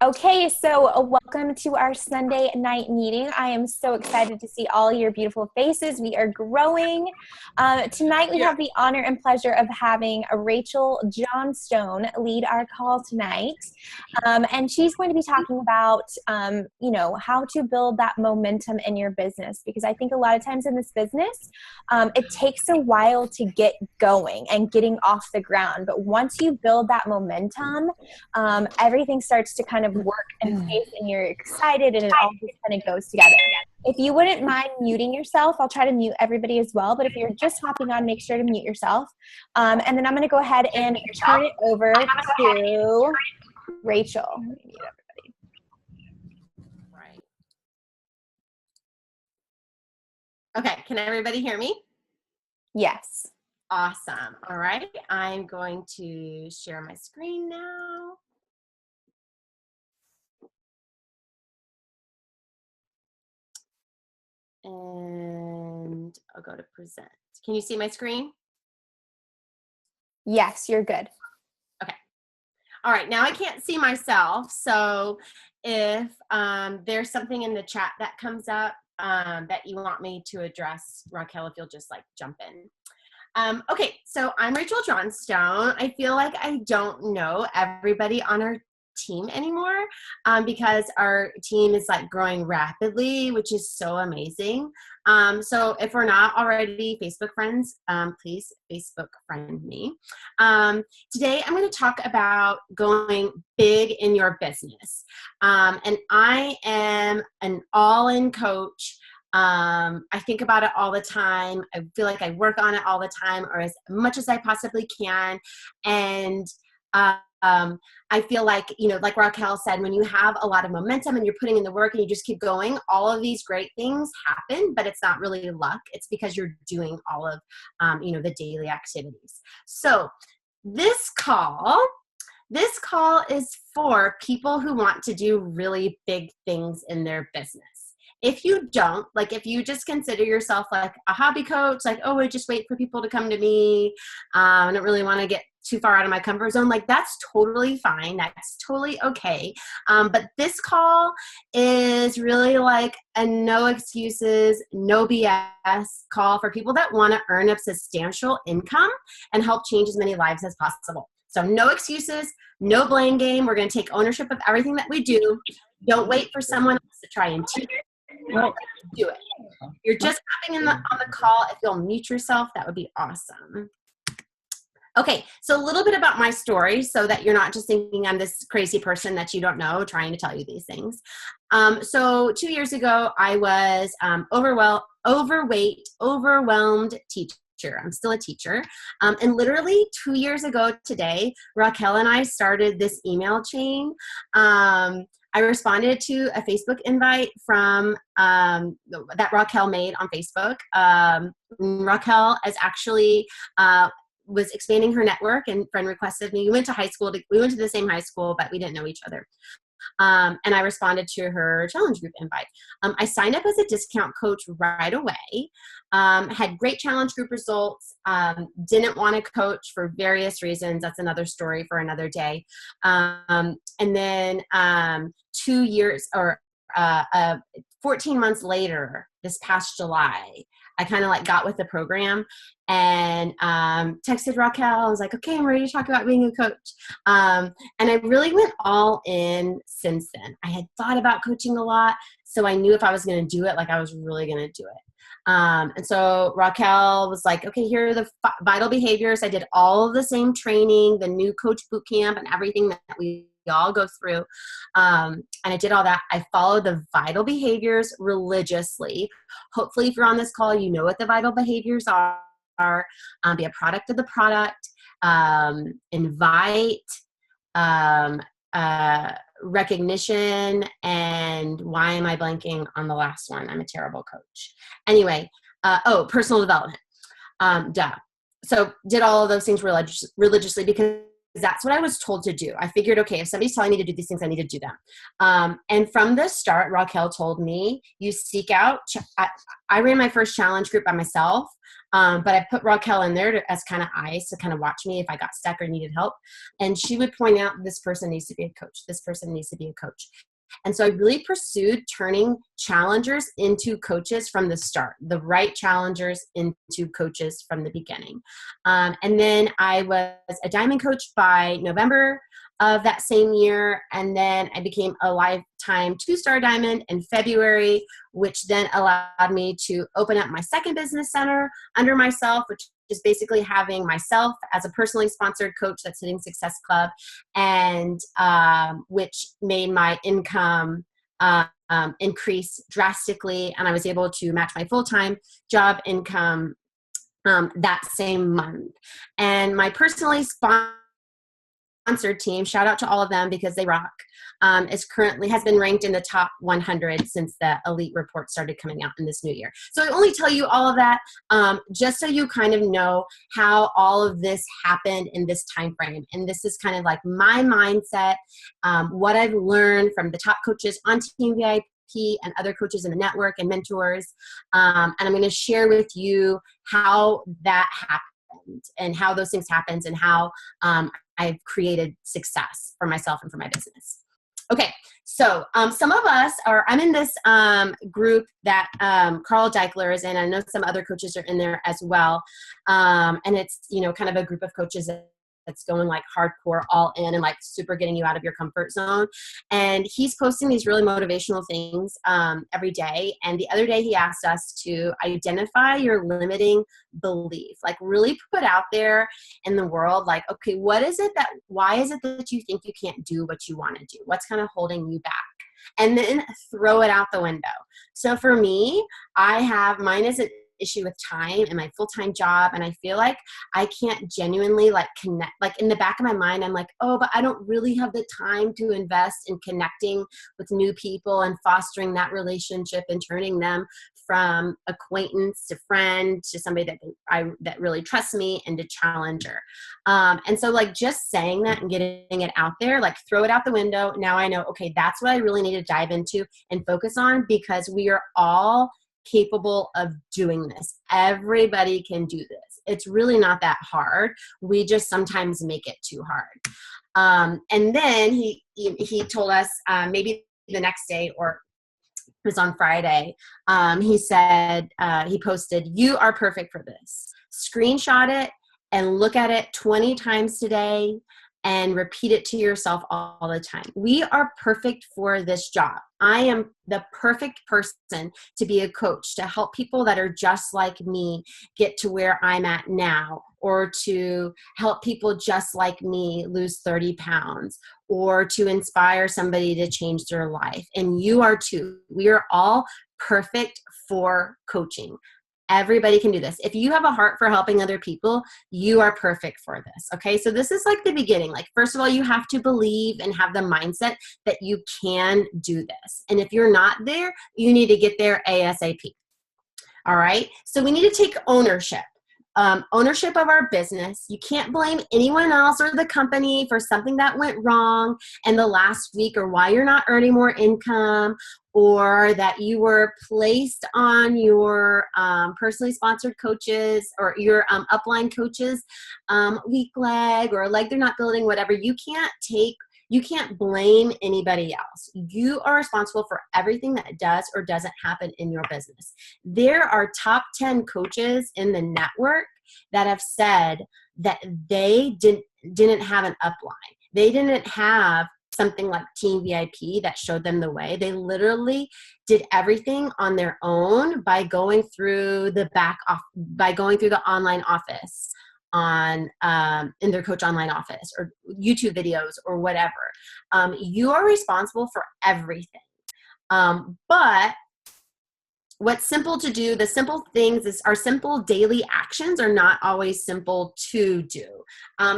Okay, so welcome to our Sunday night meeting. I am so excited to see all your beautiful faces. We are growing. Tonight, we have the honor and pleasure of having Rachel Johnstone lead our call tonight. And she's going to be talking about, how to build that momentum in your business. Because I think a lot of times in this business, it takes a while to get going and getting off the ground. But once you build that momentum, everything starts to kind of work in place and you're excited and it all just kind of goes together. If you wouldn't mind muting yourself, I'll try to mute everybody as well. But if you're just hopping on, make sure to mute yourself. And then I'm going to go ahead and turn it over to Rachel. Mute everybody. Right. Okay, can everybody hear me? Yes. Awesome. All right, I'm going to share my screen now. And I'll go to present. Can you see my screen? Yes, you're good. Okay. All right, now I can't see myself. So if there's something in the chat that comes up that you want me to address, Raquel, if you'll just like jump in. Okay, so I'm Rachel Johnstone. I feel like I don't know everybody on our team anymore because our team is like growing rapidly, which is so amazing. So if we're not already Facebook friends, please Facebook friend me. Today I'm going to talk about going big in your business. And I am an all-in coach. I think about it all the time. I feel like I work on it all the time, or as much as I possibly can. And I feel like, like Raquel said, when you have a lot of momentum and you're putting in the work and you just keep going, all of these great things happen, but it's not really luck. It's because you're doing all of, the daily activities. So this call is for people who want to do really big things in their business. If you don't, like if you just consider yourself like a hobby coach, like, oh, I just wait for people to come to me, I don't really want to get too far out of my comfort zone, like that's totally fine. That's totally okay. But this call is really like a no excuses, no BS call for people that want to earn a substantial income and help change as many lives as possible. So no excuses, no blame game. We're going to take ownership of everything that we do. Don't wait for someone else to try and teach you. Do it. You're just hopping on the call. If you'll mute yourself, that would be awesome. Okay, so a little bit about my story so that you're not just thinking I'm this crazy person that you don't know trying to tell you these things. So 2 years ago, I was overweight, overwhelmed teacher. I'm still a teacher. And literally 2 years ago today, Raquel and I started this email chain. I responded to a Facebook invite from that Raquel made on Facebook. Raquel is actually was expanding her network and friend requested me. We went to the same high school, but we didn't know each other. And I responded to her challenge group invite. I signed up as a discount coach right away, had great challenge group results, didn't want to coach for various reasons. That's another story for another day. And then 2 years or 14 months later, this past July, I kind of like got with the program and texted Raquel. I was like, okay, I'm ready to talk about being a coach. And I really went all in since then. I had thought about coaching a lot, so I knew if I was going to do it, like I was really going to do it. And so Raquel was like, okay, here are the vital behaviors. I did all of the same training, the new coach boot camp and everything that we all go through. And I did all that. I followed the vital behaviors religiously. Hopefully if you're on this call, you know what the vital behaviors are. Be a product of the product, invite, recognition, and why am I blanking on the last one? I'm a terrible coach. Anyway, personal development. So did all of those things religiously because that's what I was told to do. I figured, okay, if somebody's telling me to do these things, I need to do them. And from the start, Raquel told me, you seek out, I ran my first challenge group by myself, but I put Raquel in there as kind of eyes to kind of watch me if I got stuck or needed help. And she would point out, this person needs to be a coach. This person needs to be a coach. And so I really pursued turning challengers into coaches from the start, the right challengers into coaches from the beginning. And then I was a diamond coach by November of that same year. And then I became a lifetime 2-star diamond in February, which then allowed me to open up my second business center under myself, which is basically having myself as a personally sponsored coach, that's Hitting Success Club, and which made my income increase drastically. And I was able to match my full-time job income that same month. And my personally sponsored team, shout out to all of them because they rock, has been ranked in the top 100 since the elite report started coming out in this new year. So I only tell you all of that just so you kind of know how all of this happened in this time frame. And this is kind of like my mindset, what I've learned from the top coaches on Team VIP and other coaches in the network and mentors. And I'm going to share with you how that happened and how those things happened and how I've created success for myself and for my business. Okay, so some of us I'm in this group that Carl Deichler is in. I know some other coaches are in there as well. And it's, kind of a group of coaches that's going like hardcore all in and like super getting you out of your comfort zone. And he's posting these really motivational things every day. And the other day he asked us to identify your limiting belief, like really put out there in the world, like, okay, why is it that you think you can't do what you want to do? What's kind of holding you back? And then throw it out the window. So for me, mine is an issue with time and my full-time job, and I feel like I can't genuinely like connect. Like in the back of my mind, I'm like, oh, but I don't really have the time to invest in connecting with new people and fostering that relationship and turning them from acquaintance to friend to somebody that really trusts me and to challenger. And so like just saying that and getting it out there, like throw it out the window. Now I know, okay, that's what I really need to dive into and focus on, because we are all capable of doing this. Everybody can do this. It's really not that hard. We just sometimes make it too hard. And then he told us maybe the next day, or it was on Friday, he said, he posted, "You are perfect for this. Screenshot it and look at it 20 times today and repeat it to yourself all the time. We are perfect for this job. I am the perfect person to be a coach, to help people that are just like me get to where I'm at now, or to help people just like me lose 30 pounds, or to inspire somebody to change their life. And you are too. We are all perfect for coaching. Everybody can do this. If you have a heart for helping other people, you are perfect for this. Okay. So this is like the beginning. Like, first of all, you have to believe and have the mindset that you can do this. And if you're not there, you need to get there ASAP. All right. So we need to take ownership. Ownership of our business. You can't blame anyone else or the company for something that went wrong in the last week, or why you're not earning more income, or that you were placed on your personally sponsored coaches or your upline coaches weak leg, or like they're not building, whatever. You can't blame anybody else. You are responsible for everything that does or doesn't happen in your business. There are top 10 coaches in the network that have said that they didn't have an upline. They didn't have something like Team VIP that showed them the way. They literally did everything on their own by going through the online office in their coach online office, or YouTube videos, or whatever. You are responsible for everything. But what's simple to do, the simple things our simple daily actions are not always simple to do.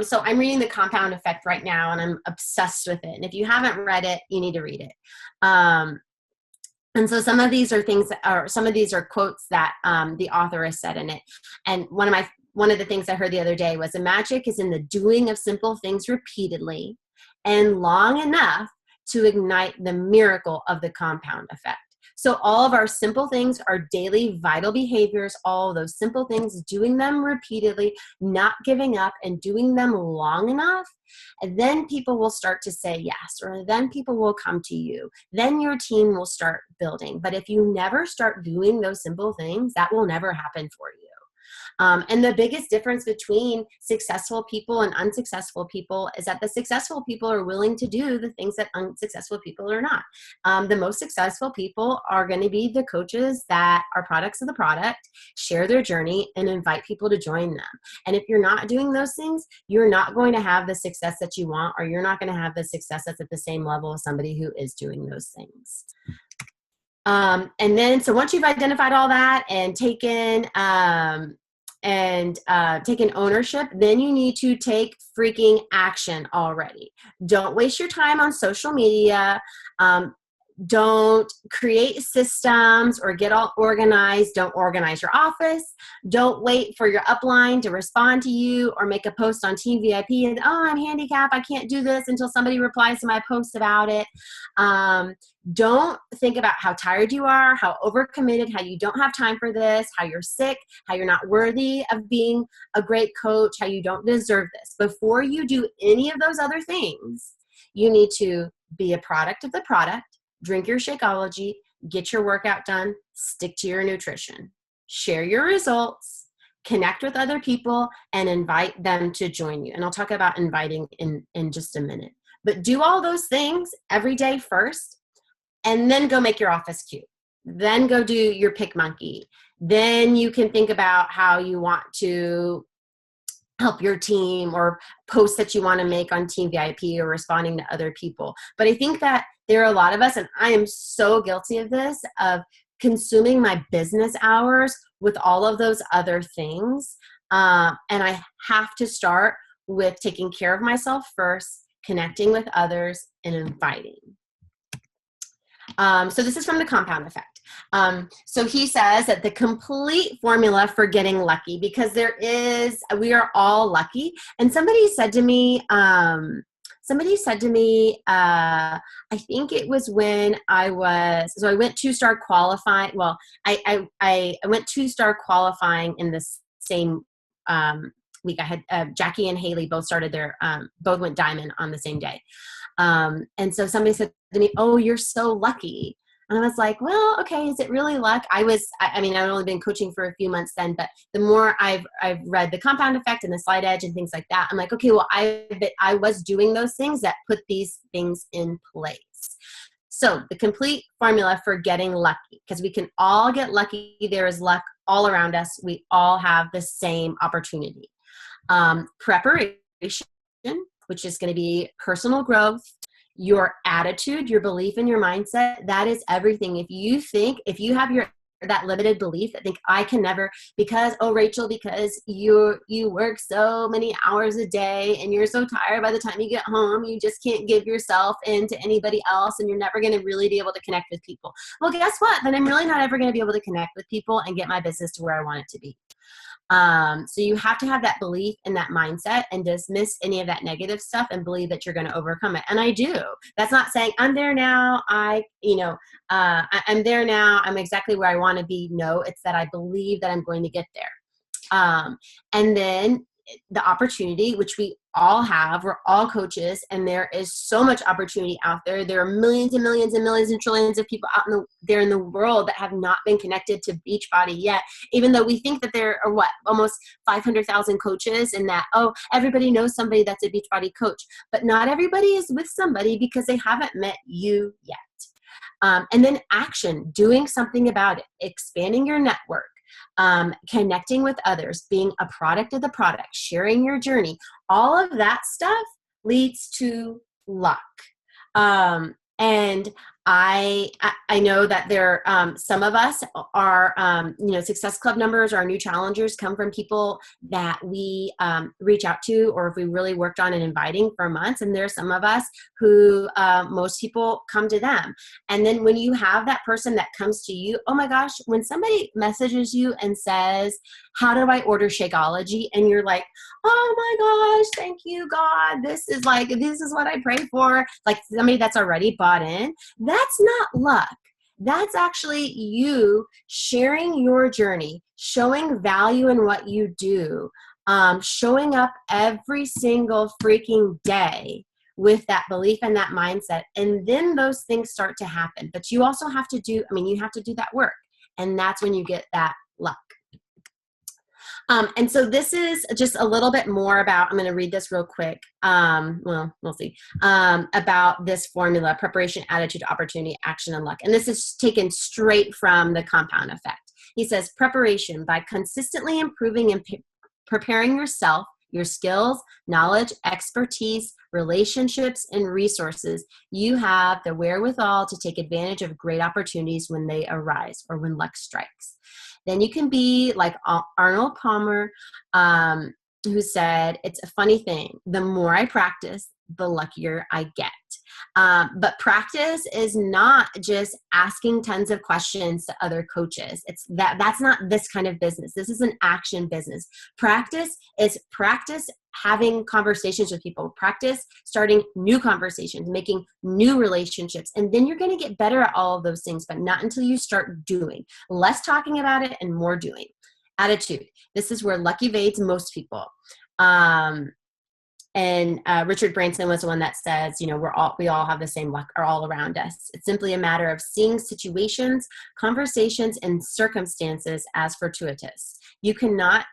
So I'm reading The Compound Effect right now, and I'm obsessed with it. And if you haven't read it, you need to read it. And so some of these are quotes that the author has said in it. And one of my one of the things I heard the other day was the magic is in the doing of simple things repeatedly and long enough to ignite the miracle of the compound effect. So all of our simple things, our daily vital behaviors, all those simple things, doing them repeatedly, not giving up, and doing them long enough, and then people will start to say yes, or then people will come to you. Then your team will start building. But if you never start doing those simple things, that will never happen for you. And the biggest difference between successful people and unsuccessful people is that the successful people are willing to do the things that unsuccessful people are not. The most successful people are going to be the coaches that are products of the product, share their journey, and invite people to join them. And if you're not doing those things, you're not going to have the success that you want, or you're not going to have the success that's at the same level as somebody who is doing those things. And then, so once you've identified all that and taken ownership, then you need to take freaking action already. Don't waste your time on social media. Don't create systems or get all organized. Don't organize your office. Don't wait for your upline to respond to you or make a post on Team VIP and, oh, I'm handicapped, I can't do this, until somebody replies to my post about it. Don't think about how tired you are, how overcommitted, how you don't have time for this, how you're sick, how you're not worthy of being a great coach, how you don't deserve this. Before you do any of those other things, you need to be a product of the product. Drink your Shakeology, get your workout done, stick to your nutrition, share your results, connect with other people, and invite them to join you. And I'll talk about inviting in just a minute. But do all those things every day first, and then go make your office cute. Then go do your pick monkey. Then you can think about how you want to help your team, or posts that you want to make on Team VIP, or responding to other people. But I think that there are a lot of us, and I am so guilty of this, of consuming my business hours with all of those other things. And I have to start with taking care of myself first, connecting with others, and inviting. So this is from the compound effect. So he says that the complete formula for getting lucky, because we are all lucky. And somebody said to me, I think it was when I went 2-star qualifying. Well, I went 2-star qualifying in the same week. I had Jackie and Haley both both went diamond on the same day. And so somebody said to me, oh, you're so lucky. And I was like, well, okay, is it really luck? I'd only been coaching for a few months then, but the more I've read the compound effect and the slide edge and things like that, I'm like, okay, well, I was doing those things that put these things in place. So the complete formula for getting lucky, because we can all get lucky. There is luck all around us. We all have the same opportunity. Preparation, which is going to be personal growth, your attitude, your belief, and your mindset. That is everything. If you have that limited belief that think I can never, because you work so many hours a day and you're so tired by the time you get home, you just can't give yourself in to anybody else, and you're never going to really be able to connect with people. Well, guess what? Then I'm really not ever going to be able to connect with people and get my business to where I want it to be. So you have to have that belief and that mindset, and dismiss any of that negative stuff and believe that you're going to overcome it. And I do. That's not saying I'm there now. I'm there now. I'm exactly where I want to be. No, it's that I believe that I'm going to get there. And then the opportunity, which we all have, we're all coaches, and there is so much opportunity out there. There are millions and millions and millions and trillions of people out there in the world that have not been connected to Beachbody yet, even though we think that there are almost 500,000 coaches, and that, oh, everybody knows somebody that's a Beachbody coach, but not everybody is with somebody because they haven't met you yet. And then action, doing something about it, expanding your network, connecting with others, being a product of the product, sharing your journey. All of that stuff leads to luck. And I know that there some of us are Success Club members or our new challengers come from people that we reach out to, or if we really worked on and inviting for months. And there's some of us who most people come to them. And then when you have that person that comes to you, oh my gosh, when somebody messages you and says, how do I order Shakeology? And you're like, oh my gosh, thank you, God. This is what I pray for. Like somebody that's already bought in. That's not luck. That's actually you sharing your journey, showing value in what you do, showing up every single freaking day with that belief and that mindset. And then those things start to happen. But you also have to do that work. And that's when you get that luck. And so this is just a little bit more about, I'm going to read this real quick. We'll see. About this formula: preparation, attitude, opportunity, action, and luck. And this is taken straight from the compound effect. He says, preparation: by consistently improving and preparing yourself, your skills, knowledge, expertise, relationships, and resources, you have the wherewithal to take advantage of great opportunities when they arise or when luck strikes. Then you can be like Arnold Palmer, who said, it's a funny thing. The more I practice, the luckier I get. But practice is not just asking tons of questions to other coaches. That's not this kind of business. This is an action business. Practice is practice having conversations with people, practice starting new conversations, making new relationships. And then you're going to get better at all of those things, but not until you start doing. Less talking about it and more doing. Attitude. This is where luck evades most people. And Richard Branson was the one that says, we all have the same luck are all around us. It's simply a matter of seeing situations, conversations, and circumstances as fortuitous. You cannot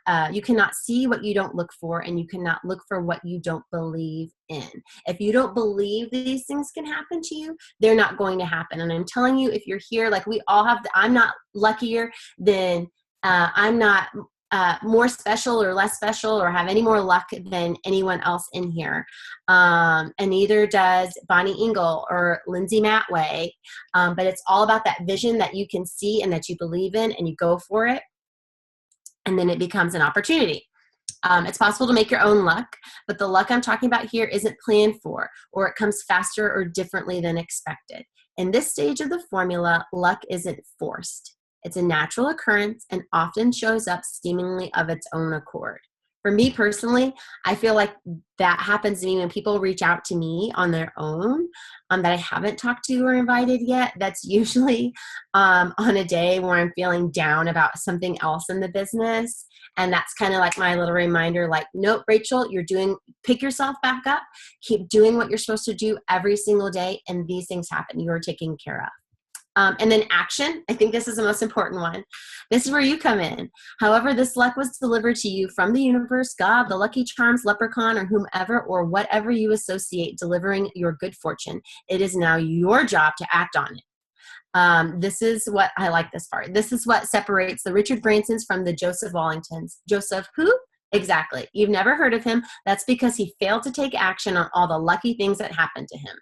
see what you don't look for, and you cannot look for what you don't believe in. If you don't believe these things can happen to you, they're not going to happen. And I'm telling you, if you're here, like we all have, I'm not luckier than I'm not more special or less special or have any more luck than anyone else in here. And neither does Bonnie Engel or Lindsay Matway. But it's all about that vision that you can see and that you believe in, and you go for it. And then it becomes an opportunity. It's possible to make your own luck, but the luck I'm talking about here isn't planned for, or it comes faster or differently than expected. In this stage of the formula, luck isn't forced. It's a natural occurrence and often shows up seemingly of its own accord. For me personally, I feel like that happens to me when people reach out to me on their own that I haven't talked to or invited yet. That's usually on a day where I'm feeling down about something else in the business. And that's kind of like my little reminder, like, nope, Rachel, pick yourself back up, keep doing what you're supposed to do every single day, and these things happen. You're taken care of. And then action. I think this is the most important one. This is where you come in. However, this luck was delivered to you from the universe, God, the Lucky Charms, leprechaun, or whomever or whatever you associate delivering your good fortune. It is now your job to act on it. This is what I like this part. This is what separates the Richard Bransons from the Joseph Wallingtons. Joseph who? Exactly. You've never heard of him. That's because he failed to take action on all the lucky things that happened to him.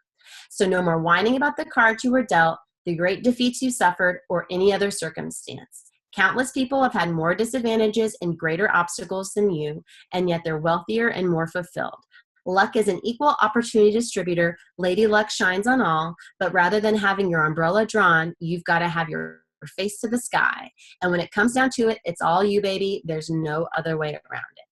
So no more whining about the cards you were dealt, the great defeats you suffered, or any other circumstance. Countless people have had more disadvantages and greater obstacles than you, and yet they're wealthier and more fulfilled. Luck is an equal opportunity distributor. Lady Luck shines on all, but rather than having your umbrella drawn, you've got to have your face to the sky. And when it comes down to it, it's all you, baby. There's no other way around it.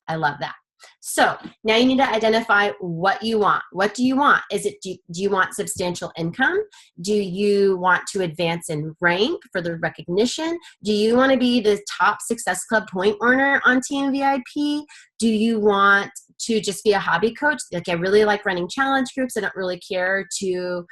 I love that. So now you need to identify what you want. What do you want? Do you want substantial income? Do you want to advance in rank for the recognition? Do you want to be the top Success Club point earner on Team VIP? Do you want to just be a hobby coach? Like, I really like running challenge groups. I don't really care to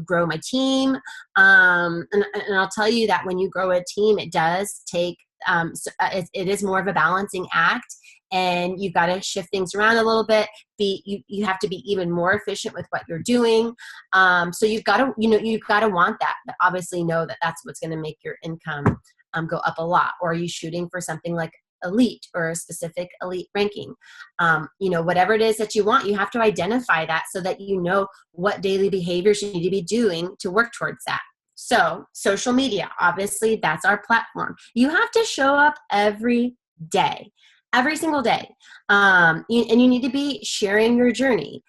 grow my team. And I'll tell you that when you grow a team, it does take, it is more of a balancing act. And you've got to shift things around a little bit. You have to be even more efficient with what you're doing. So you've got to want that, but obviously know that that's what's going to make your income go up a lot. Or are you shooting for something like elite or a specific elite ranking. Whatever it is that you want, you have to identify that so that you know what daily behaviors you need to be doing to work towards that. So social media, obviously that's our platform. You have to show up every day, every single day. And you need to be sharing your journey.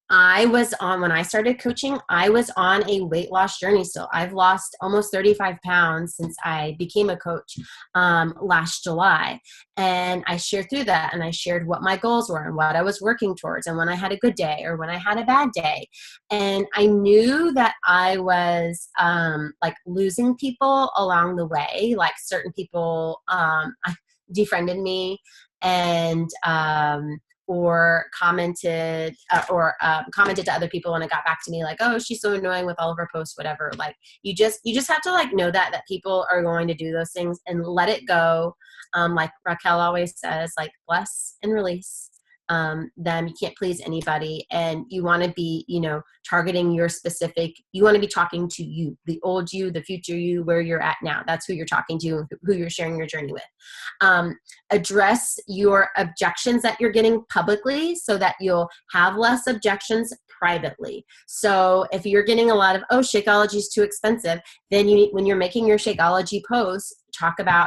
When I started coaching, I was on a weight loss journey still. I've lost almost 35 pounds since I became a coach last July. And I shared through that, and I shared what my goals were and what I was working towards and when I had a good day or when I had a bad day. And I knew that I was like losing people along the way. Like certain people defriended me and or commented to other people when it got back to me like, oh, she's so annoying with all of her posts, whatever. Like you just have to like know that people are going to do those things and let it go. Like Raquel always says, like bless and release them. You can't please anybody. And you want to be, targeting your specific, you want to be talking to you, the old you, the future you, where you're at now. That's who you're talking to, who you're sharing your journey with. Address your objections that you're getting publicly so that you'll have less objections privately. So if you're getting a lot of, oh, Shakeology is too expensive, then when you're making your Shakeology posts,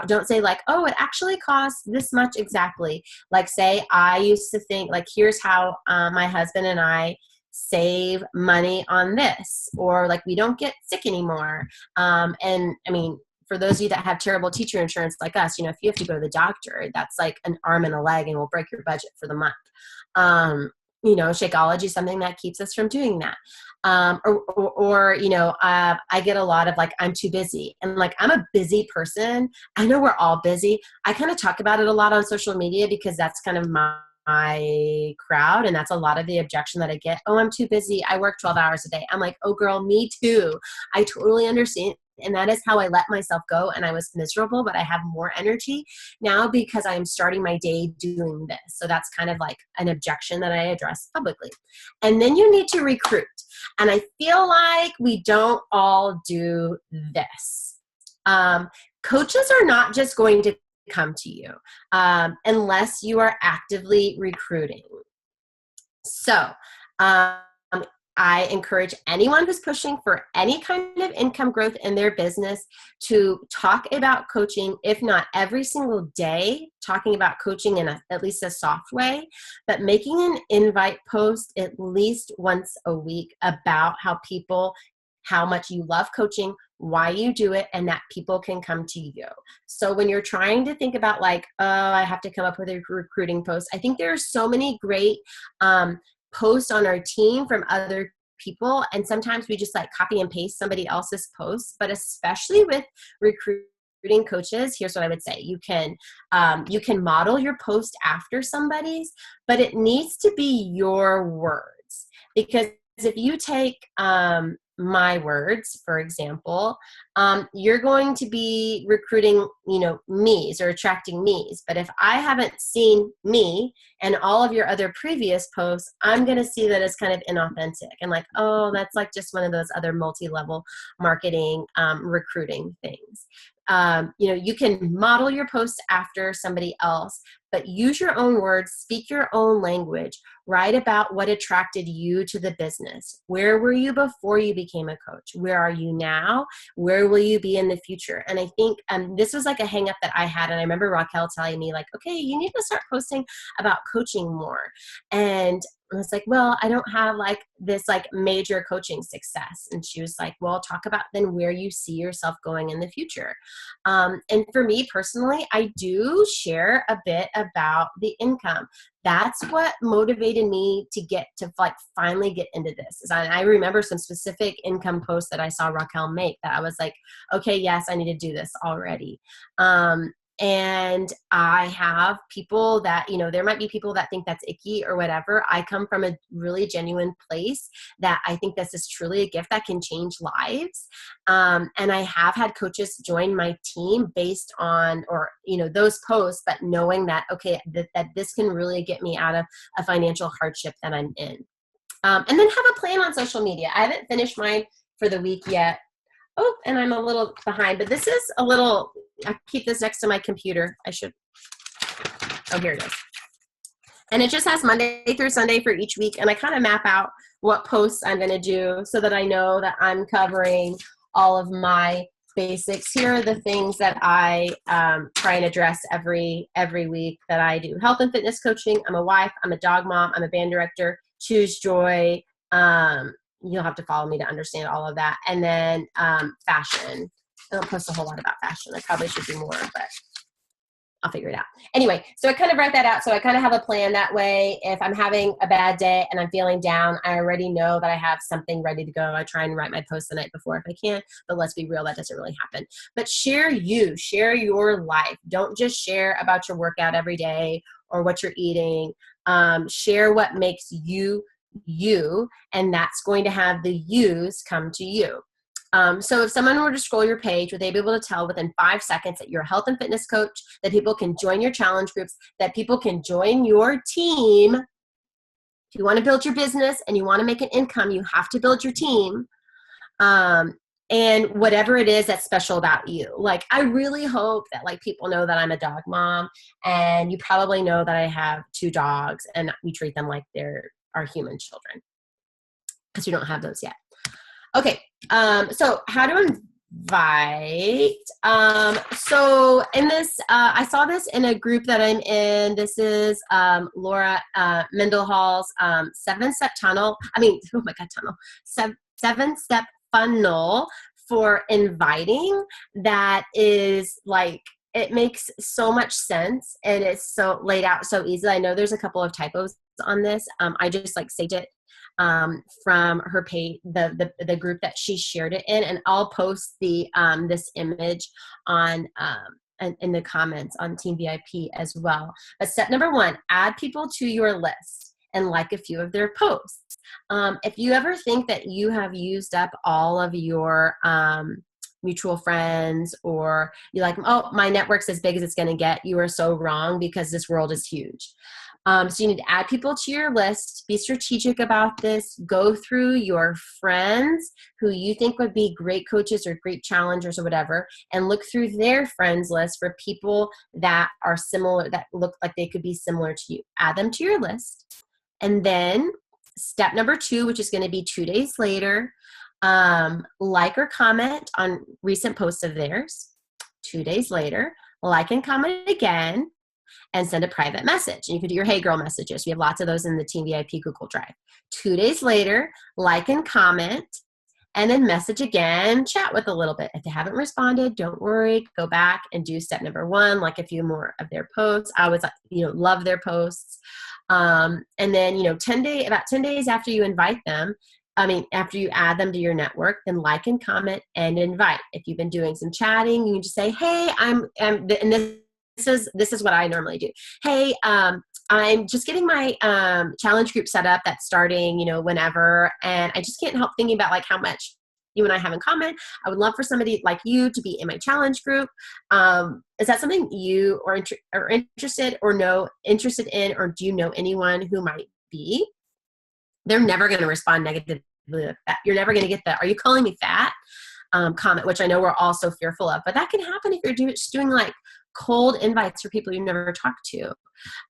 don't say like, oh, it actually costs this much exactly. Like say, I used to think like, here's how my husband and I save money on this, or like we don't get sick anymore. And I mean, for those of you that have terrible teacher insurance like us, if you have to go to the doctor, that's like an arm and a leg and will break your budget for the month. Shakeology is something that keeps us from doing that. I get a lot of like, I'm too busy. And like, I'm a busy person. I know we're all busy. I kind of talk about it a lot on social media because that's kind of my crowd. And that's a lot of the objection that I get. Oh, I'm too busy. I work 12 hours a day. I'm like, oh girl, me too. I totally understand. And that is how I let myself go. And I was miserable, but I have more energy now because I am starting my day doing this. So that's kind of like an objection that I address publicly. And then you need to recruit. And I feel like we don't all do this. Coaches are not just going to come to you unless you are actively recruiting. So I encourage anyone who's pushing for any kind of income growth in their business to talk about coaching, if not every single day, talking about coaching in at least a soft way, but making an invite post at least once a week about how much you love coaching, why you do it, and that people can come to you. So when you're trying to think about like, oh, I have to come up with a recruiting post, I think there are so many great posts on our team from other people. And sometimes we just like copy and paste somebody else's posts, but especially with recruiting coaches, here's what I would say. You can model your post after somebody's, but it needs to be your words. Because if you take my words, for example, you're going to be recruiting, me's or attracting me's. But if I haven't seen me and all of your other previous posts, I'm going to see that it's kind of inauthentic and like, oh, that's like just one of those other multi-level marketing recruiting things. You can model your posts after somebody else, but use your own words, speak your own language, write about what attracted you to the business. Where were you before you became a coach? Where are you now? Where will you be in the future? And I think this was like a hang up that I had. And I remember Raquel telling me like, okay, you need to start posting about coaching more. And I was like, well, I don't have like this like major coaching success. And she was like, well, talk about then where you see yourself going in the future. And for me personally, I do share a bit about the income. That's what motivated me to get to like finally get into this. I remember some specific income posts that I saw Raquel make that I was like, okay, yes, I need to do this already. And I have people that, there might be people that think that's icky or whatever. I come from a really genuine place that I think this is truly a gift that can change lives. And I have had coaches join my team based on, those posts, but knowing that, okay, that this can really get me out of a financial hardship that I'm in. And then have a plan on social media. I haven't finished mine for the week yet. Oh, and I'm a little behind, but this is a little, I keep this next to my computer. Oh, here it is. And it just has Monday through Sunday for each week. And I kind of map out what posts I'm going to do so that I know that I'm covering all of my basics. Here are the things that I try and address every week that I do. Health and fitness coaching. I'm a wife. I'm a dog mom. I'm a band director. Choose joy. You'll have to follow me to understand all of that. And then fashion. I don't post a whole lot about fashion. I probably should do more, but I'll figure it out. Anyway, so I kind of write that out. So I kind of have a plan that way. If I'm having a bad day and I'm feeling down, I already know that I have something ready to go. I try and write my post the night before if I can, but let's be real, that doesn't really happen. But share your life. Don't just share about your workout every day or what you're eating. Share what makes you, and that's going to have the yous come to you. So if someone were to scroll your page, would they be able to tell within 5 seconds that you're a health and fitness coach, that people can join your challenge groups, that people can join your team? If you want to build your business and you want to make an income, you have to build your team. And whatever it is that's special about you. Like, I really hope that like people know that I'm a dog mom, and you probably know that I have 2 dogs and we treat them like they're our human children, because you don't have those yet. Okay, so how to invite. So in this, I saw this in a group that I'm in. This is Laura Mendenhall's 7-step tunnel. Oh my God, tunnel. 7-step funnel for inviting. That is like, it makes so much sense, and it's so laid out so easily. I know there's a couple of typos on this. I just like saved it from her page, the group that she shared it in, and I'll post the this image on in the comments on Team VIP as well. But step number 1, add people to your list and like a few of their posts. If you ever think that you have used up all of your mutual friends, or you're like, oh, my network's as big as it's going to get, you are so wrong, because this world is huge. So you need to add people to your list. Be strategic about this. Go through your friends who you think would be great coaches or great challengers or whatever, and look through their friends list for people that are similar, that look like they could be similar to you. Add them to your list. And then step number 2, which is going to be 2 days later, like or comment on recent posts of theirs. 2 days later, like and comment again, and send a private message. And you can do your Hey Girl messages. We have lots of those in the Team VIP Google Drive. 2 days later, like and comment, and then message again, chat with a little bit. If they haven't responded, don't worry. Go back and do step number 1, like a few more of their posts. I always, love their posts. And then, about 10 days after you invite them, after you add them to your network, then like and comment and invite. If you've been doing some chatting, you can just say, hey, and this is what I normally do. Hey, I'm just getting my challenge group set up that's starting, whenever, and I just can't help thinking about like how much you and I have in common. I would love for somebody like you to be in my challenge group. Is that something you are interested in, or do you know anyone who might be? They're never going to respond negatively to that. You're never going to get that, "Are you calling me fat?" Comment, which I know we're all so fearful of, but that can happen if you're just doing like cold invites for people you never talked to.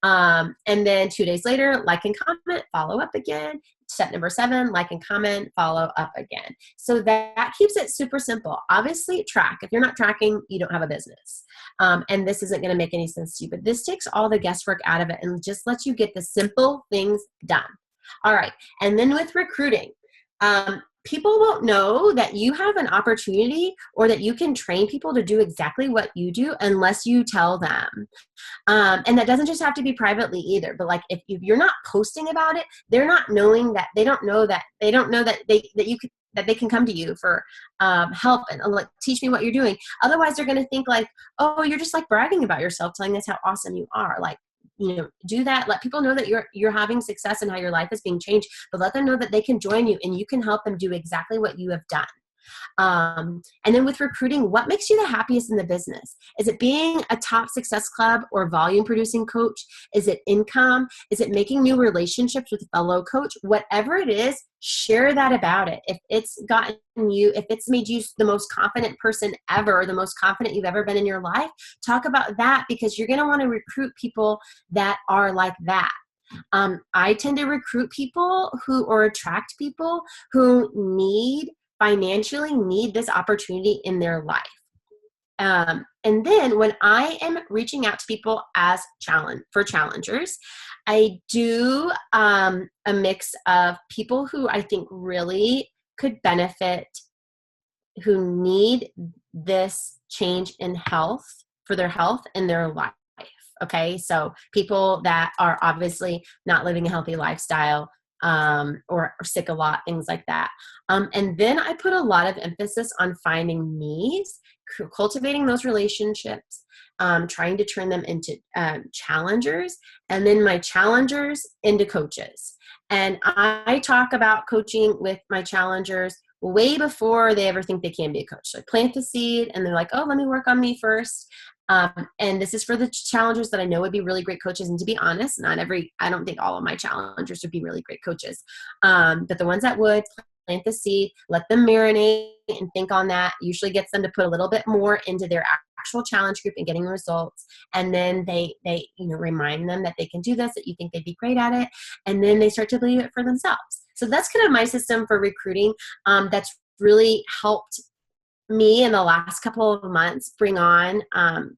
And then 2 days later, like and comment, follow up again. Step number 7, like and comment, follow up again. So that keeps it super simple. Obviously, track. If you're not tracking, you don't have a business. And this isn't going to make any sense to you, but this takes all the guesswork out of it and just lets you get the simple things done. All right. And then with recruiting, people won't know that you have an opportunity or that you can train people to do exactly what you do unless you tell them. And that doesn't just have to be privately either, but like if you're not posting about it, they're not knowing that, they don't know that they can come to you for help and like teach me what you're doing. Otherwise they're going to think like, oh, you're just like bragging about yourself, telling us how awesome you are. Like, do that. Let people know that you're having success and how your life is being changed, but let them know that they can join you and you can help them do exactly what you have done. And then with recruiting, what makes you the happiest in the business? Is it being a top success club or volume producing coach? Is it income? Is it making new relationships with a fellow coach? Whatever it is, share that about it. If it's gotten you, if it's made you the most confident person ever, the most confident you've ever been in your life, talk about that, because you're going to want to recruit people that are like that. I tend to recruit people or attract people who financially need this opportunity in their life. And then when I am reaching out to people as challengers, I do a mix of people who I think really could benefit, who need this change in health, for their health and their life. Okay, so people that are obviously not living a healthy lifestyle, or sick a lot, things like that. And then I put a lot of emphasis on finding me's, cultivating those relationships, trying to turn them into challengers, and then my challengers into coaches. And I talk about coaching with my challengers way before they ever think they can be a coach. So I plant the seed and they're like, oh, let me work on me first. And this is for the challengers that I know would be really great coaches. And to be honest, I don't think all of my challengers would be really great coaches. But the ones that would, plant the seed, let them marinate and think on that, usually gets them to put a little bit more into their actual challenge group and getting results. And then they remind them that they can do this, that you think they'd be great at it. And then they start to believe it for themselves. So that's kind of my system for recruiting. That's really helped me in the last couple of months bring on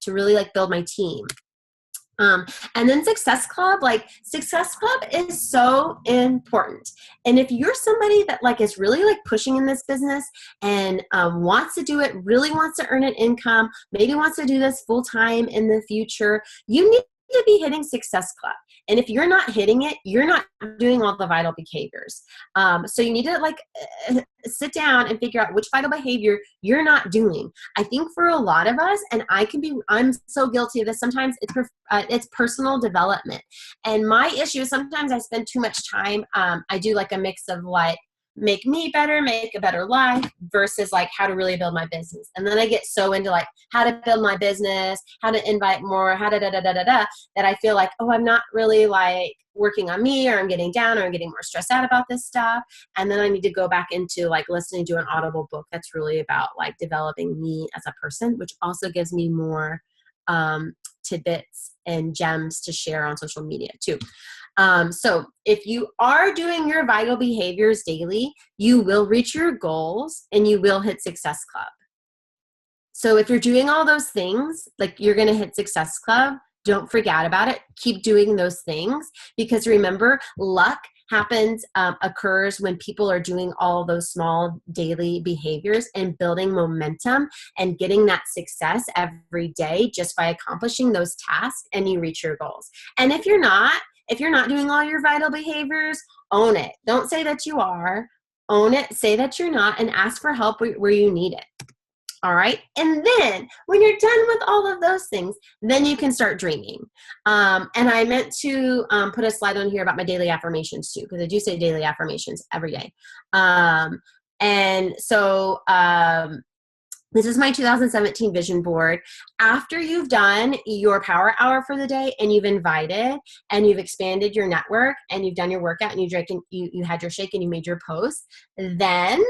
to really build my team. And then Success Club is so important. And if you're somebody that is really pushing in this business and wants to do it, really wants to earn an income, maybe wants to do this full time in the future, you need to be hitting Success Club. And if you're not hitting it, you're not doing all the vital behaviors. So you need to sit down and figure out which vital behavior you're not doing. I think for a lot of us, and I'm so guilty of this, sometimes it's personal development. And my issue is sometimes I spend too much time. I do a mix of make me better, make a better life versus how to really build my business. And then I get so into how to build my business, how to invite more, how that I feel oh, I'm not really working on me, or I'm getting down, or I'm getting more stressed out about this stuff. And then I need to go back into listening to an Audible book that's really about developing me as a person, which also gives me more tidbits and gems to share on social media too. So if you are doing your vital behaviors daily, you will reach your goals and you will hit Success Club. So if you're doing all those things, you're going to hit Success Club. Don't forget about it. Keep doing those things, because remember, luck occurs when people are doing all those small daily behaviors and building momentum and getting that success every day just by accomplishing those tasks, and you reach your goals. And if you're not doing all your vital behaviors, own it. Don't say that you are. Own it. Say that you're not, and ask for help where you need it. All right. And then when you're done with all of those things, then you can start dreaming. And I meant to put a slide on here about my daily affirmations too, because I do say daily affirmations every day. And so this is my 2017 vision board. After you've done your power hour for the day and you've invited and you've expanded your network and you've done your workout and you had your shake and you made your post, then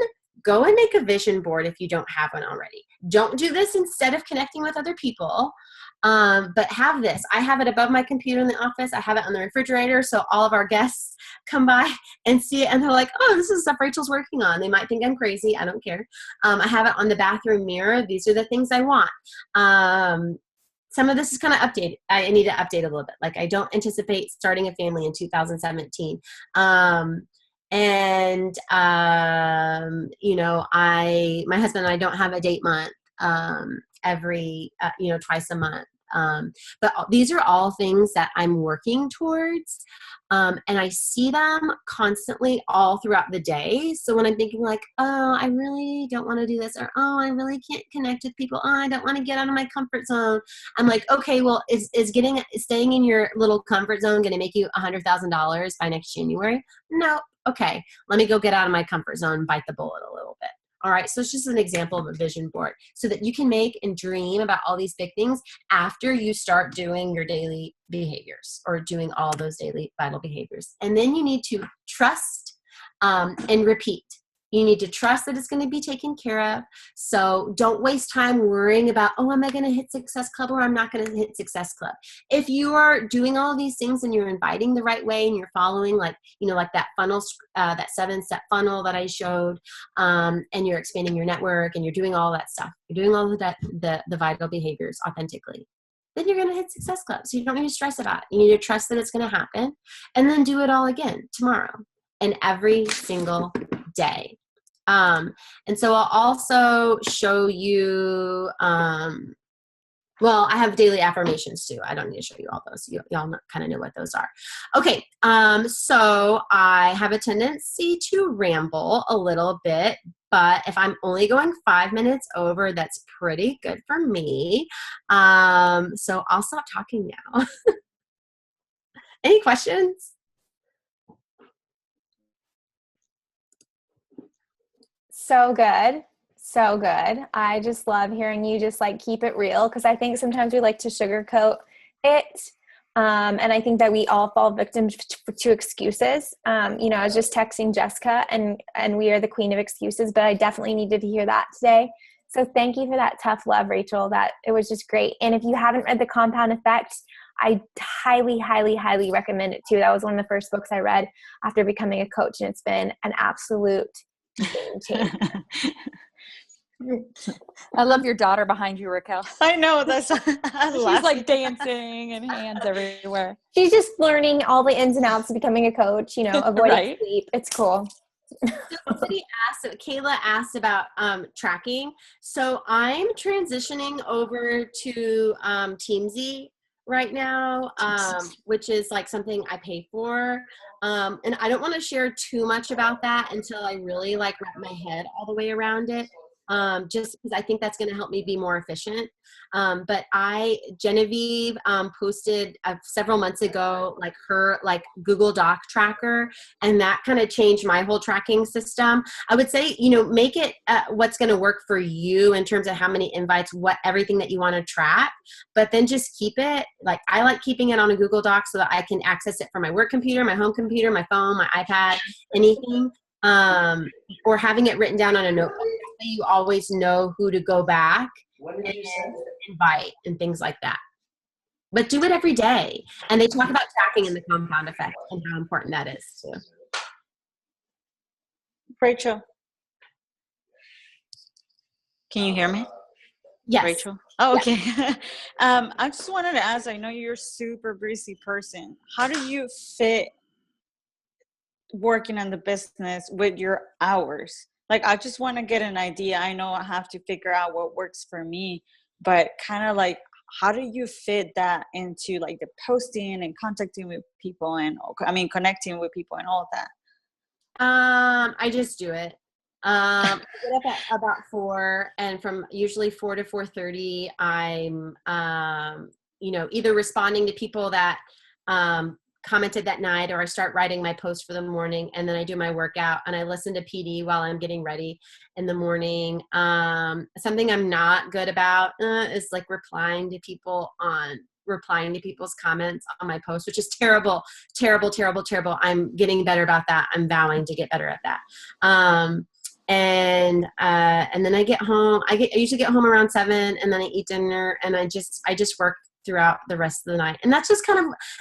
go and make a vision board if you don't have one already. Don't do this instead of connecting with other people, but have this. I have it above my computer in the office. I have it on the refrigerator, so all of our guests come by and see it, and they're like, oh, this is stuff Rachel's working on. They might think I'm crazy. I don't care. I have it on the bathroom mirror. These are the things I want. Some of this is kind of updated. I need to update a little bit. I don't anticipate starting a family in 2017. And, my husband and I don't have a date month, twice a month. But these are all things that I'm working towards. And I see them constantly all throughout the day. So when I'm thinking oh, I really don't want to do this, or, oh, I really can't connect with people. Oh, I don't want to get out of my comfort zone. I'm okay, well, is staying in your little comfort zone going to make you $100,000 by next January? No. Okay, let me go get out of my comfort zone and bite the bullet a little bit. All right, so it's just an example of a vision board so that you can make and dream about all these big things after you start doing your daily behaviors or doing all those daily vital behaviors. And then you need to trust and repeat. You need to trust that it's going to be taken care of. So don't waste time worrying about, oh, am I going to hit Success Club or I'm not going to hit Success Club? If you are doing all of these things and you're inviting the right way and you're following like that funnel, that 7-step funnel that I showed, and you're expanding your network and you're doing all that stuff, you're doing all of that, the vital behaviors authentically, then you're going to hit Success Club. So you don't need to stress about it. You need to trust that it's going to happen and then do it all again tomorrow and every single day. And so I'll also show you, well, I have daily affirmations too. I don't need to show you all those. Y'all kind of know what those are. Okay. So I have a tendency to ramble a little bit, but if I'm only going 5 minutes over, that's pretty good for me. So I'll stop talking now. Any questions? So good. So good. I just love hearing you just like keep it real, because I think sometimes we like to sugarcoat it. And I think that we all fall victim to excuses. I was just texting Jessica and we are the queen of excuses, but I definitely needed to hear that today. So thank you for that tough love, Rachel. That it was just great. And if you haven't read The Compound Effect, I highly, highly, highly recommend it too. That was one of the first books I read after becoming a coach, and it's been an absolute game changer. I love your daughter behind you, Raquel. I know that's. She's like dancing and hands everywhere. She's just learning all the ins and outs of becoming a coach, avoiding Right. sleep. It's cool. So Kayla asked about tracking. So I'm transitioning over to Teamsy right now, which is like something I pay for. And I don't want to share too much about that until I really like wrap my head all the way around it. Just because I think that's going to help me be more efficient. But Genevieve posted several months ago, like her Google Doc tracker, and that kind of changed my whole tracking system. I would say, make it what's going to work for you in terms of how many invites, everything that you want to track, but then just keep it. Like I like keeping it on a Google Doc so that I can access it from my work computer, my home computer, my phone, my iPad, anything. Or having it written down on a notebook. So you always know who to go back and invite and things like that. But do it every day. And they talk about tracking in The Compound Effect and how important that is too. Rachel, can you hear me? Yes. Rachel. Oh, okay. I just wanted to ask, I know you're a super busy person. How do you fit working on the business with your hours? Like, I just want to get an idea. I know I have to figure out what works for me, but kind of like, how do you fit that into like the posting and contacting with people and connecting with people and all of that? I just do it. I get up at about 4, and from usually 4 to 4:30, I'm, either responding to people that commented that night, or I start writing my post for the morning, and then I do my workout and I listen to PD while I'm getting ready in the morning. Something I'm not good about is like replying to people's comments on my post, which is terrible. I'm getting better about that. I'm vowing to get better at that. And then I get home. I usually get home around 7, and then I eat dinner, and I just work throughout the rest of the night. And that's just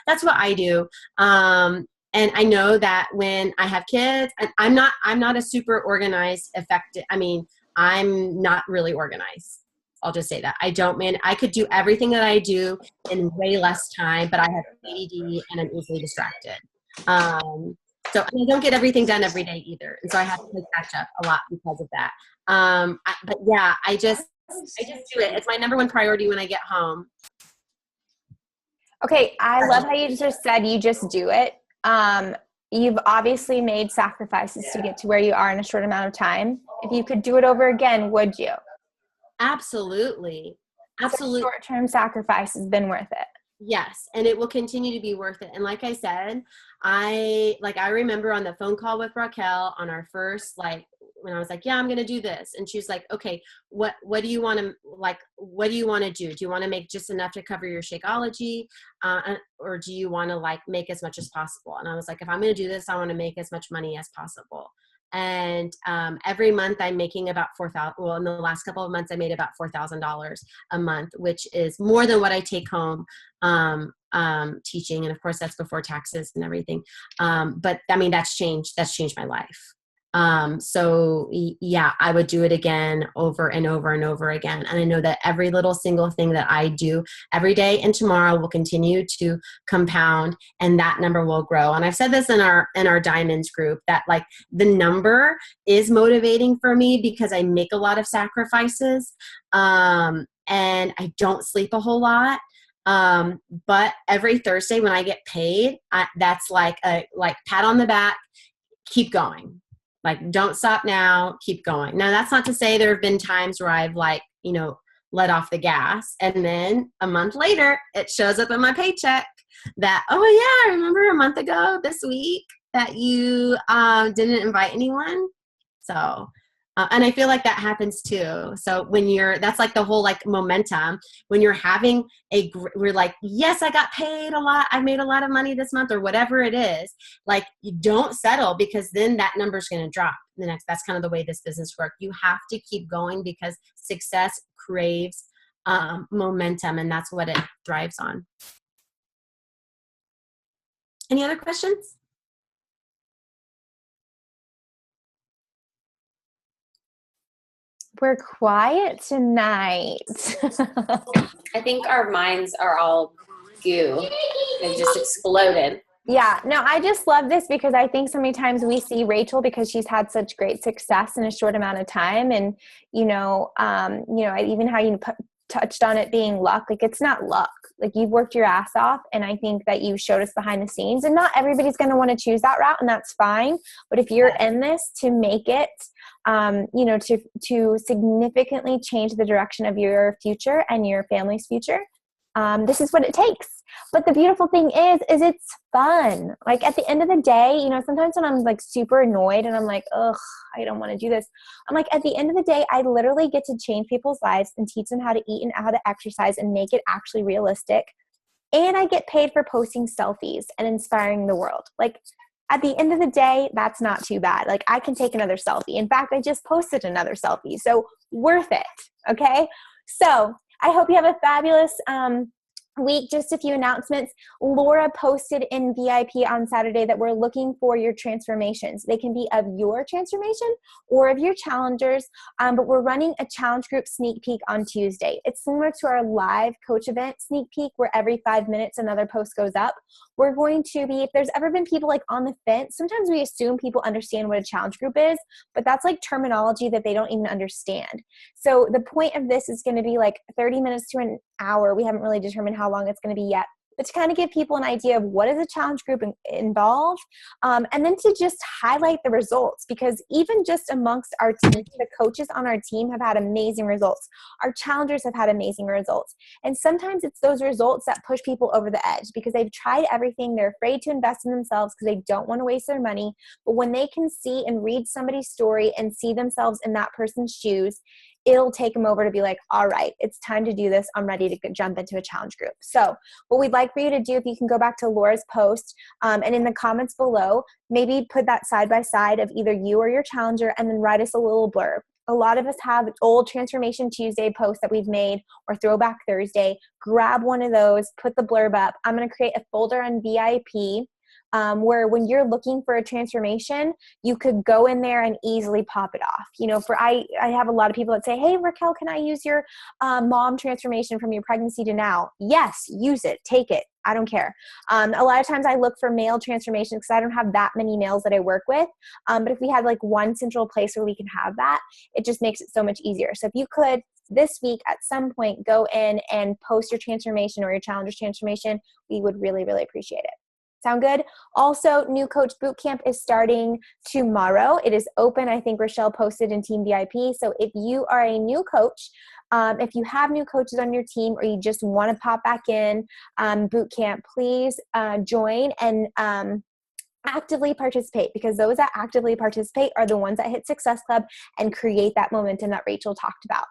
that's what I do. And I know that when I have kids, I'm not a super organized, effective. I'm not really organized. I'll just say that. I could do everything that I do in way less time, but I have ADD and I'm easily distracted. So I don't get everything done every day either. And so I have to catch up a lot because of that. But yeah, I just do it. It's my number one priority when I get home. Okay, I love how you just said you just do it. You've obviously made sacrifices to get to where you are in a short amount of time. If you could do it over again, would you? Absolutely. So short-term sacrifice has been worth it. Yes, and it will continue to be worth it. And like I said, I remember on the phone call with Raquel on our first when I was like, yeah, I'm going to do this. And she was like, okay, what do you want to like, what do you want to do? Do you want to make just enough to cover your Shakeology? Or do you want to like make as much as possible? And I was like, if I'm going to do this, I want to make as much money as possible. And every month I'm making about $4,000. Well, in the last couple of months, I made about $4,000 a month, which is more than what I take home teaching. And of course, that's before taxes and everything. But I mean, that's changed my life. So yeah, I would do it again over and over and over again. And I know that every little single thing that I do every day and tomorrow will continue to compound, and that number will grow. And I've said this in our diamonds group that like the number is motivating for me because I make a lot of sacrifices. And I don't sleep a whole lot. But every Thursday when I get paid, that's like a pat on the back, keep going. Like, don't stop now, keep going. Now, that's not to say there have been times where I've like, let off the gas. And then a month later, it shows up in my paycheck that, oh yeah, I remember a month ago this week that you didn't invite anyone. So, and I feel like that happens too. So when that's like the whole like momentum, when you're having we're like, yes, I got paid a lot. I made a lot of money this month or whatever it is. Like, you don't settle, because then that number's going to drop that's kind of the way this business works. You have to keep going because success craves momentum, and that's what it thrives on. Any other questions? We're quiet tonight. I think our minds are all goo. They just exploded. Yeah, no, I just love this because I think so many times we see Rachel because she's had such great success in a short amount of time. And, even how you touched on it being luck, like it's not luck. Like, you've worked your ass off. And I think that you showed us behind the scenes, and not everybody's going to want to choose that route, and that's fine. But if you're in this to make it, to significantly change the direction of your future and your family's future, this is what it takes. But the beautiful thing is it's fun. Like, at the end of the day, sometimes when I'm like super annoyed and I'm like, ugh, I don't want to do this. I'm like, at the end of the day, I literally get to change people's lives and teach them how to eat and how to exercise and make it actually realistic. And I get paid for posting selfies and inspiring the world. Like, at the end of the day, that's not too bad. Like, I can take another selfie. In fact, I just posted another selfie. So worth it. Okay. So I hope you have a fabulous week. Just a few announcements. Laura posted in VIP on Saturday that we're looking for your transformations. They can be of your transformation or of your challengers, but we're running a challenge group sneak peek on Tuesday. It's similar to our live coach event sneak peek, where every 5 minutes another post goes up. We're going to be, if there's ever been people like on the fence, sometimes we assume people understand what a challenge group is, but that's like terminology that they don't even understand. So the point of this is going to be like 30 minutes to an hour. We haven't really determined how long it's going to be yet, but to kind of give people an idea of what is a challenge group involved, and then to just highlight the results, because even just amongst our team, the coaches on our team have had amazing results. Our challengers have had amazing results. And sometimes it's those results that push people over the edge because they've tried everything. They're afraid to invest in themselves because they don't want to waste their money. But when they can see and read somebody's story and see themselves in that person's shoes, it'll take them over to be like, all right, it's time to do this. I'm ready to jump into a challenge group. So what we'd like for you to do, if you can go back to Laura's post, and in the comments below, maybe put that side by side of either you or your challenger, and then write us a little blurb. A lot of us have old Transformation Tuesday posts that we've made, or Throwback Thursday. Grab one of those, put the blurb up. I'm going to create a folder on VIP, where when you're looking for a transformation, you could go in there and easily pop it off. I have a lot of people that say, hey, Raquel, can I use your mom transformation from your pregnancy to now? Yes, use it. Take it. I don't care. A lot of times I look for male transformations because I don't have that many males that I work with. But if we had like one central place where we can have that, it just makes it so much easier. So if you could this week at some point go in and post your transformation or your challenger's transformation, we would really, really appreciate it. Sound good? Also, New Coach Bootcamp is starting tomorrow. It is open. I think Rochelle posted in Team VIP. So if you are a new coach, if you have new coaches on your team, or you just want to pop back in bootcamp, please join. And actively participate, because those that actively participate are the ones that hit Success Club and create that momentum that Rachel talked about.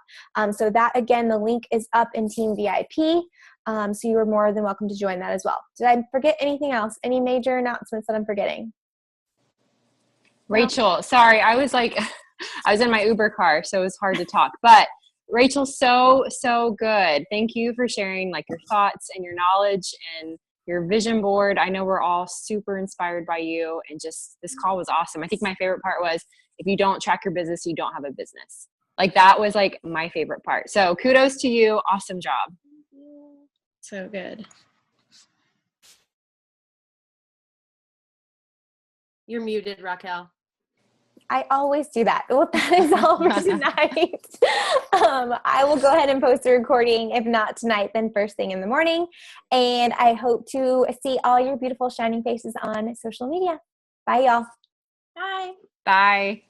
So that, again, the link is up in Team VIP. So you are more than welcome to join that as well. Did I forget anything else? Any major announcements that I'm forgetting? Rachel, sorry, I was in my Uber car, so it was hard to talk. But Rachel, so good. Thank you for sharing like your thoughts and your knowledge and your vision board. I know we're all super inspired by you, and just this call was awesome. I think my favorite part was, if you don't track your business, you don't have a business. Like that was like my favorite part. So kudos to you. Awesome job. So good. You're muted, Raquel. I always do that. Well, that is all for tonight. I will go ahead and post the recording. If not tonight, then first thing in the morning. And I hope to see all your beautiful shining faces on social media. Bye, y'all. Bye. Bye.